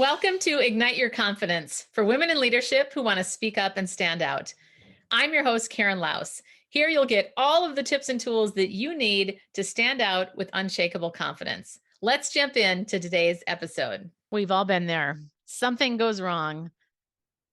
Welcome to Ignite Your Confidence for women in leadership who want to speak up and stand out. I'm your host, Karen Laos. Here you'll get all of the tips and tools that you need to stand out with unshakable confidence. Let's jump into today's episode. We've all been there. Something goes wrong,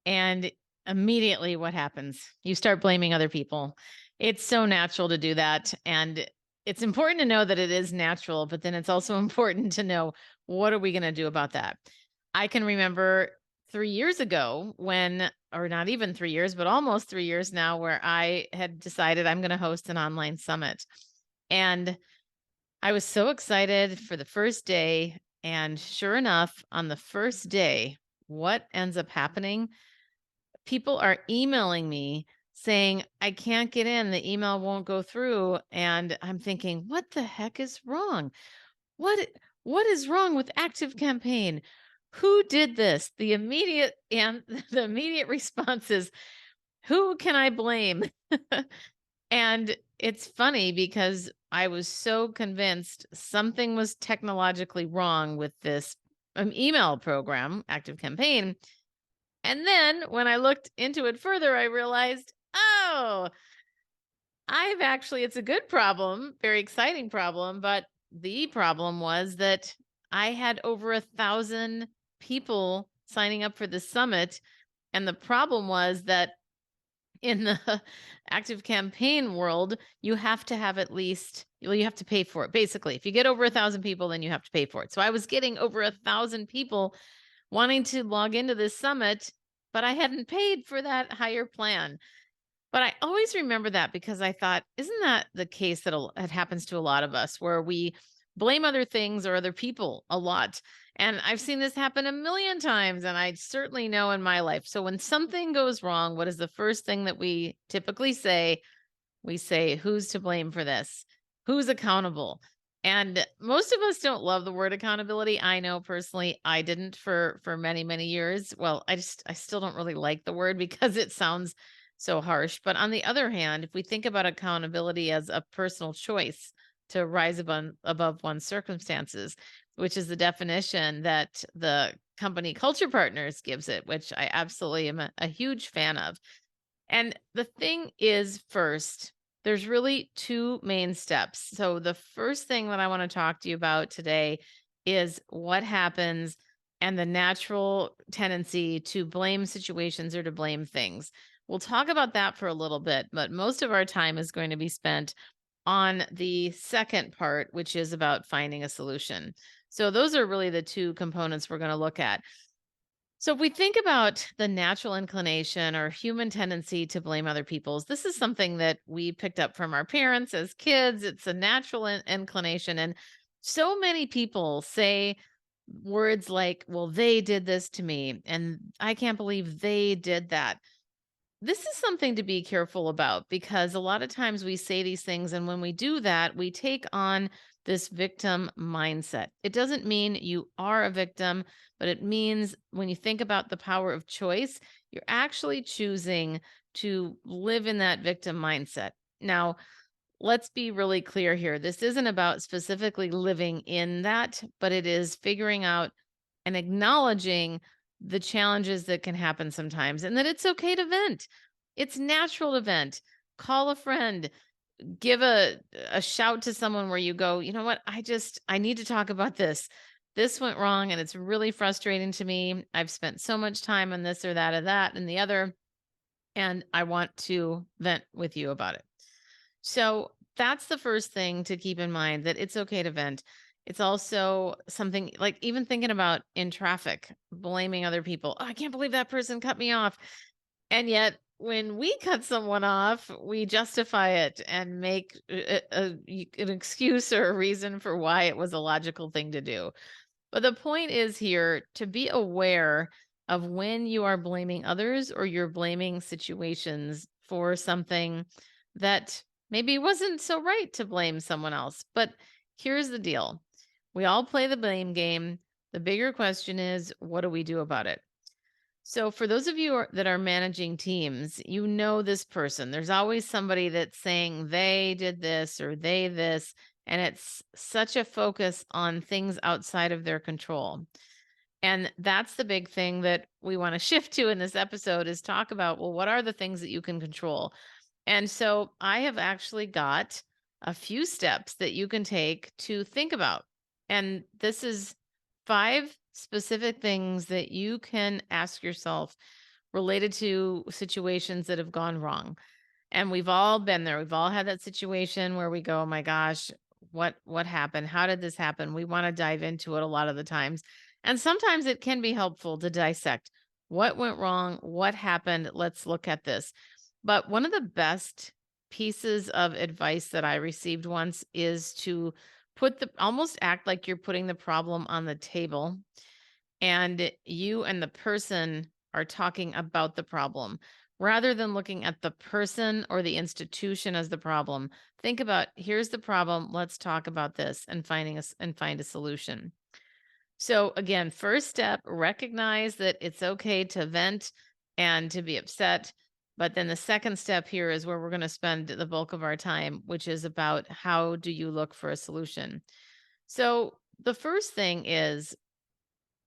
and immediately what happens? You start blaming other people. It's so natural to do that. And it's important to know that it is natural, but then it's also important to know, what are we going to do about that? I can remember 3 years ago when, or not even 3 years, but almost 3 years now, where I had decided I'm going to host an online summit. And I was so excited for the first day. And sure enough, on the first day, what ends up happening? People are emailing me saying, I can't get in. The email won't go through. And I'm thinking, what the heck is wrong? What what is wrong with Active Campaign? Who did this? The immediate and the immediate response is, who can I blame? And it's funny because I was so convinced something was technologically wrong with this email program, Active Campaign. And then when I looked into it further, I realized, oh, it's a good problem, very exciting problem. But the problem was that I had over 1,000 people signing up for the summit. And the problem was that in the Active Campaign world, you have to have at least, well, you have to pay for it. Basically, if you get over 1,000 people, then you have to pay for it. So I was getting over 1,000 people wanting to log into this summit, but I hadn't paid for that higher plan. But I always remember that because I thought, isn't that the case that it happens to a lot of us, where we blame other things or other people a lot? And I've seen this happen a million times, and I certainly know in my life. So when something goes wrong, what is the first thing that we typically say? We say, who's to blame for this? Who's accountable? And most of us don't love the word accountability. I know personally I didn't for many, many years. Well, I still don't really like the word because it sounds so harsh. But on the other hand, if we think about accountability as a personal choice to rise above one's circumstances, which is the definition that the company Culture Partners gives it, which I absolutely am a huge fan of. And the thing is, first, there's really two main steps. So, the first thing that I want to talk to you about today is what happens and the natural tendency to blame situations or to blame things. We'll talk about that for a little bit, but most of our time is going to be spent on the second part, which is about finding a solution. So, those are really the two components we're going to look at. So, if we think about the natural inclination or human tendency to blame other people's, this is something that we picked up from our parents as kids. It's a natural inclination. And so many people say words like, well, they did this to me, and I can't believe they did that. This is something to be careful about because a lot of times we say these things, and when we do that, we take on this victim mindset. It doesn't mean you are a victim, but it means when you think about the power of choice, you're actually choosing to live in that victim mindset. Now, let's be really clear here. This isn't about specifically living in that, but it is figuring out and acknowledging the challenges that can happen sometimes and that it's okay to vent. It's natural to vent. Call a friend, give a shout to someone where you go, you know what? I need to talk about this. This went wrong and it's really frustrating to me. I've spent so much time on this or that and the other, and I want to vent with you about it. So that's the first thing to keep in mind, that it's okay to vent. It's also something like even thinking about in traffic, blaming other people. Oh, I can't believe that person cut me off. And yet, when we cut someone off, we justify it and make an excuse or a reason for why it was a logical thing to do. But the point is here to be aware of when you are blaming others or you're blaming situations for something that maybe wasn't so right to blame someone else. But here's the deal, we all play the blame game. The bigger question is, what do we do about it? So, for those of you that are managing teams, you know this person. There's always somebody that's saying they did this or they this, and it's such a focus on things outside of their control. And that's the big thing that we want to shift to in this episode is talk about, well, what are the things that you can control? And so I have actually got a few steps that you can take to think about. And this is 5 specific things that you can ask yourself related to situations that have gone wrong. And we've all been there. We've all had that situation where we go, "Oh my gosh, what happened? How did this happen?" We want to dive into it a lot of the times. And sometimes it can be helpful to dissect what went wrong, what happened. Let's look at this. But one of the best pieces of advice that I received once is to put the almost act like you're putting the problem on the table and you and the person are talking about the problem rather than looking at the person or the institution as the problem. Think about, here's the problem, let's talk about this and find a solution. So again, first step, recognize that it's okay to vent and to be upset. But then the second step here is where we're going to spend the bulk of our time, which is about how do you look for a solution. So the first thing is,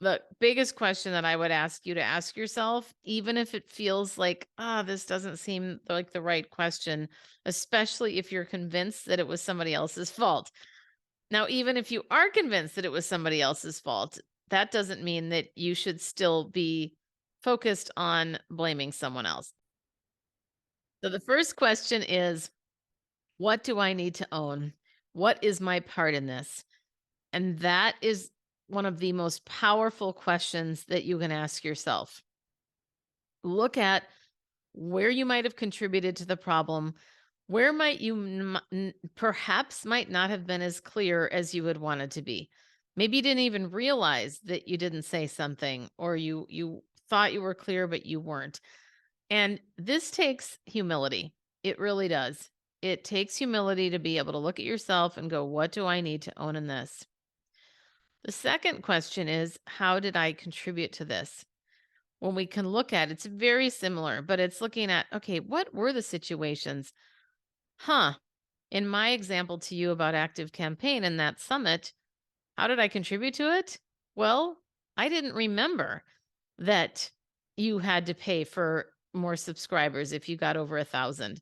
the biggest question that I would ask you to ask yourself, even if it feels like, this doesn't seem like the right question, especially if you're convinced that it was somebody else's fault. Now, even if you are convinced that it was somebody else's fault, that doesn't mean that you should still be focused on blaming someone else. So the first question is, what do I need to own? What is my part in this? And that is one of the most powerful questions that you can ask yourself. Look at where you might have contributed to the problem. Where might you perhaps might not have been as clear as you had wanted to be? Maybe you didn't even realize that you didn't say something, or you thought you were clear but you weren't. And this takes humility. It really does. It takes humility to be able to look at yourself and go, what do I need to own in this? The second question is, how did I contribute to this? When we can look at it's very similar, but it's looking at, okay, what were the situations? Huh. In my example to you about active campaign and that summit, how did I contribute to it? Well, I didn't remember that you had to pay for more subscribers if you got over 1,000.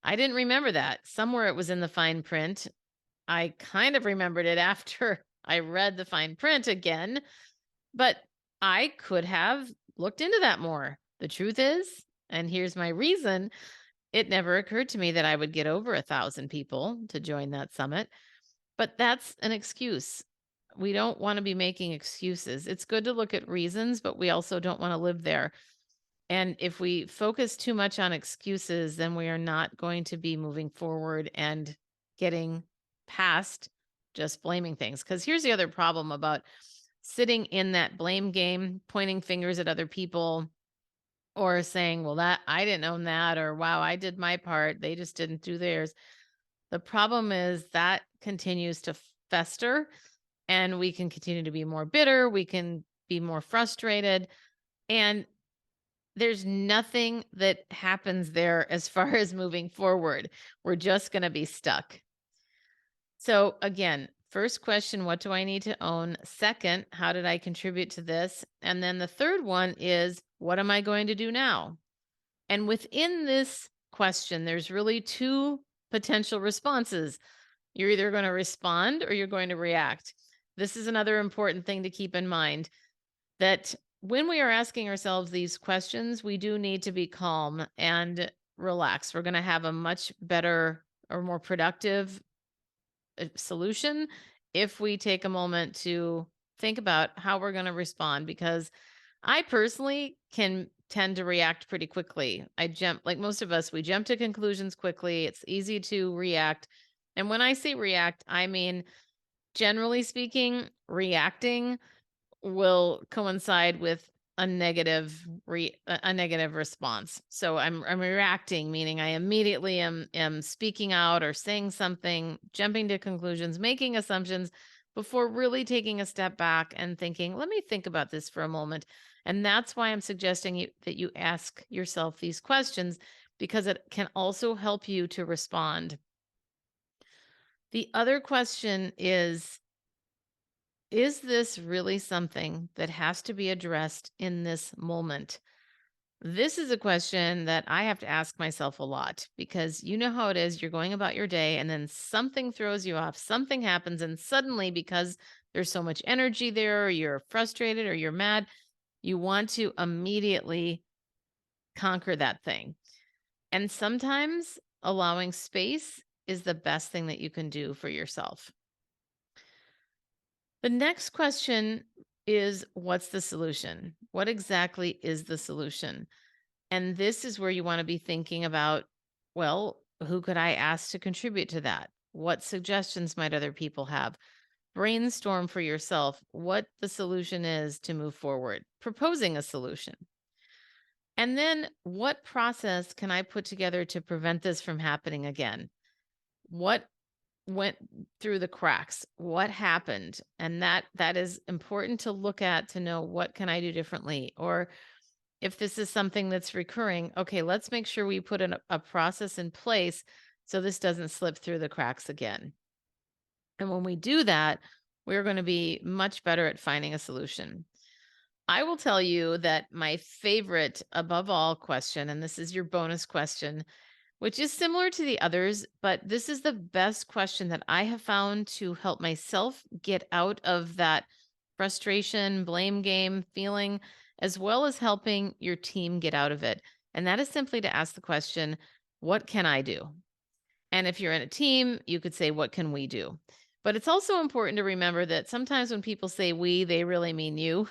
I didn't remember that. Somewhere it was in the fine print. I kind of remembered it after I read the fine print again, but I could have looked into that more. The truth is, and here's my reason, it never occurred to me that I would get over 1,000 people to join that summit, but that's an excuse. We don't want to be making excuses. It's good to look at reasons, but we also don't want to live there. And if we focus too much on excuses, then we are not going to be moving forward and getting past just blaming things. Because here's the other problem about sitting in that blame game, pointing fingers at other people, or saying, well, that I didn't own that, or wow, I did my part. They just didn't do theirs. The problem is that continues to fester and we can continue to be more bitter. We can be more frustrated. And there's nothing that happens there as far as moving forward. We're just going to be stuck. So, again, first question, what do I need to own? Second, how did I contribute to this? And then the third one is, what am I going to do now? And within this question, there's really two potential responses. You're either going to respond or you're going to react. This is another important thing to keep in mind, that when we are asking ourselves these questions, we do need to be calm and relaxed. We're going to have a much better or more productive solution if we take a moment to think about how we're going to respond, because I personally can tend to react pretty quickly. I jump, like most of us, we jump to conclusions quickly. It's easy to react. And when I say react, I mean, generally speaking, reacting will coincide with a negative response. So I'm reacting, meaning I immediately am speaking out or saying something, jumping to conclusions, making assumptions before really taking a step back and thinking, let me think about this for a moment. And that's why I'm suggesting that you ask yourself these questions, because it can also help you to respond. The other question is, Is this really something that has to be addressed in this moment? This is a question that I have to ask myself a lot because you know how it is. You're going about your day and then something throws you off, something happens, and suddenly, because there's so much energy there, or you're frustrated or you're mad, you want to immediately conquer that thing. And sometimes allowing space is the best thing that you can do for yourself. The next question is, what's the solution? What exactly is the solution? And this is where you want to be thinking about, well, who could I ask to contribute to that? What suggestions might other people have? Brainstorm for yourself what the solution is to move forward, proposing a solution. And then what process can I put together to prevent this from happening again? What went through the cracks? What happened? And that is important to look at, to know what can I do differently, or if this is something that's recurring, okay, let's make sure we put a process in place so this doesn't slip through the cracks again. And when we do that, we're going to be much better at finding a solution. I will tell you that my favorite above all question, and this is your bonus question, which is similar to the others, but this is the best question that I have found to help myself get out of that frustration, blame game feeling, as well as helping your team get out of it. And that is simply to ask the question, what can I do? And if you're in a team, you could say, what can we do? But it's also important to remember that sometimes when people say we, they really mean you.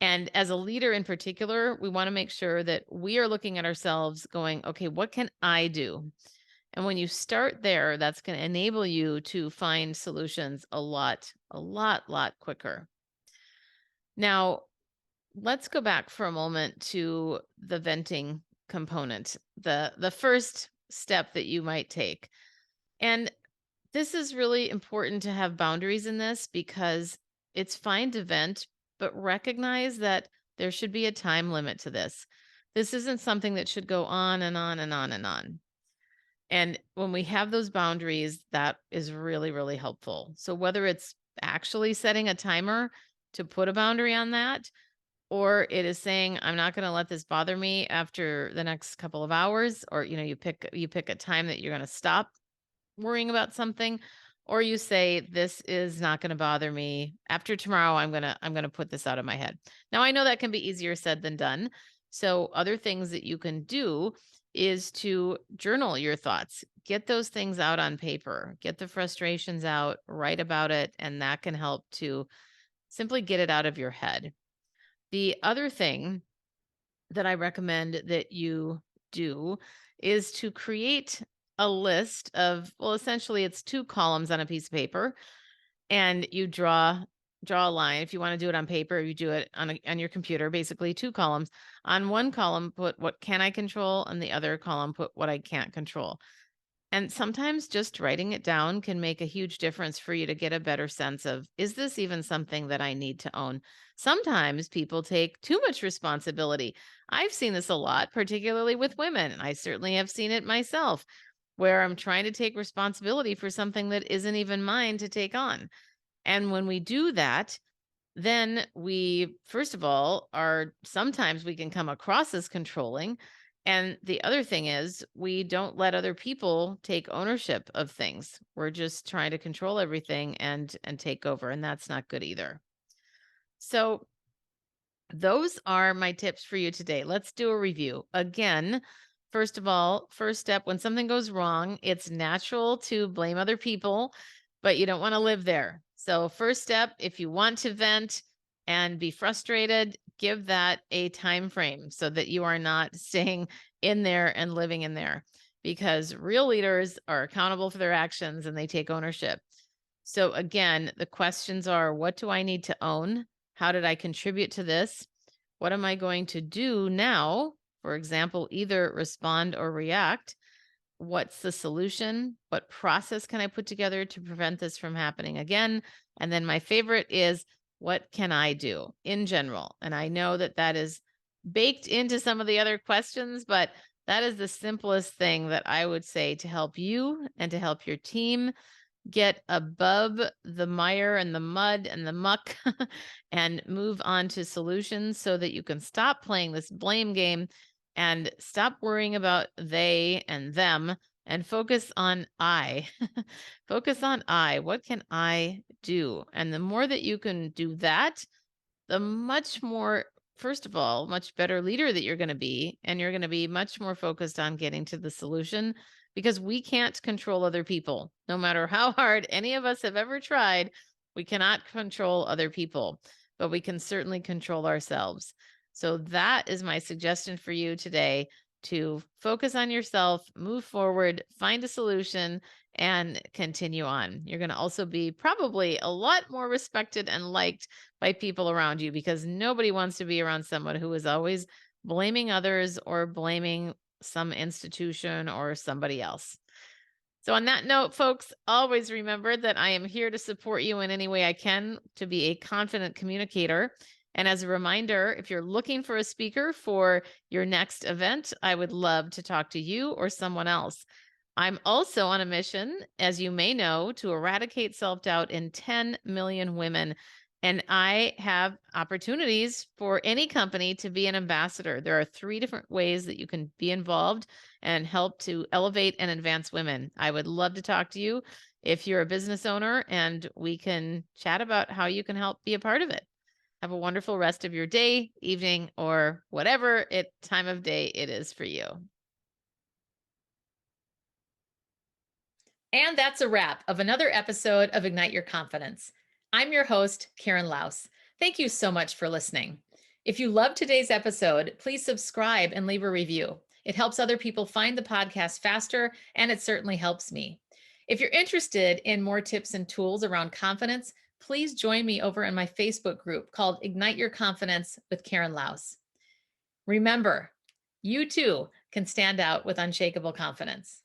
And as a leader in particular, we want to make sure that we are looking at ourselves going, okay, what can I do? And when you start there, that's going to enable you to find solutions a lot quicker. Now, let's go back for a moment to the venting component, the first step that you might take. And this is really important to have boundaries in this because it's fine to vent, but recognize that there should be a time limit to this. This isn't something that should go on and on and on and on. And when we have those boundaries, that is really, really helpful. So whether it's actually setting a timer to put a boundary on that, or it is saying, I'm not going to let this bother me after the next couple of hours, or you pick a time that you're going to stop worrying about something, or you say, this is not going to bother me after tomorrow. I'm going to put this out of my head. Now I know that can be easier said than done. So other things that you can do is to journal your thoughts, get those things out on paper, get the frustrations out, write about it, and that can help to simply get it out of your head. The other thing that I recommend that you do is to create a list of, well, essentially it's two columns on a piece of paper, and you draw a line. If you want to do it on paper, you do it on your computer, basically two columns. On one column, put what can I control, and the other column, put what I can't control. And sometimes just writing it down can make a huge difference for you to get a better sense of, is this even something that I need to own? Sometimes people take too much responsibility. I've seen this a lot, particularly with women. And I certainly have seen it myself, where I'm trying to take responsibility for something that isn't even mine to take on. And when we do that, then we, first of all, are sometimes we can come across as controlling. And the other thing is, we don't let other people take ownership of things. We're just trying to control everything and take over, and that's not good either. So those are my tips for you today. Let's do a review. Again, first of all, first step, when something goes wrong, it's natural to blame other people, but you don't want to live there. So, first step, if you want to vent and be frustrated, give that a time frame so that you are not staying in there and living in there, because real leaders are accountable for their actions and they take ownership. So, again, the questions are, what do I need to own? How did I contribute to this? What am I going to do now? For example, either respond or react. What's the solution? What process can I put together to prevent this from happening again? And then my favorite is, what can I do in general? And I know that that is baked into some of the other questions, but that is the simplest thing that I would say to help you and to help your team get above the mire and the mud and the muck and move on to solutions so that you can stop playing this blame game and stop worrying about they and them and focus on I. Focus on I. What can I do? And the more that you can do that, the much more, first of all, much better leader that you're going to be. And you're going to be much more focused on getting to the solution because we can't control other people. No matter how hard any of us have ever tried, we cannot control other people, but we can certainly control ourselves. So that is my suggestion for you today, to focus on yourself, move forward, find a solution, and continue on. You're going to also be probably a lot more respected and liked by people around you, because nobody wants to be around someone who is always blaming others or blaming some institution or somebody else. So, on that note, folks, always remember that I am here to support you in any way I can to be a confident communicator. And as a reminder, if you're looking for a speaker for your next event, I would love to talk to you or someone else. I'm also on a mission, as you may know, to eradicate self-doubt in 10 million women. And I have opportunities for any company to be an ambassador. There are 3 different ways that you can be involved and help to elevate and advance women. I would love to talk to you if you're a business owner, and we can chat about how you can help be a part of it. Have a wonderful rest of your day, evening, or whatever time of day it is for you. And that's a wrap of another episode of Ignite Your Confidence. I'm your host, Karen Laos. Thank you so much for listening. If you loved today's episode, please subscribe and leave a review. It helps other people find the podcast faster, and it certainly helps me. If you're interested in more tips and tools around confidence, please join me over in my Facebook group called Ignite Your Confidence with Karen Laos. Remember, you too can stand out with unshakable confidence.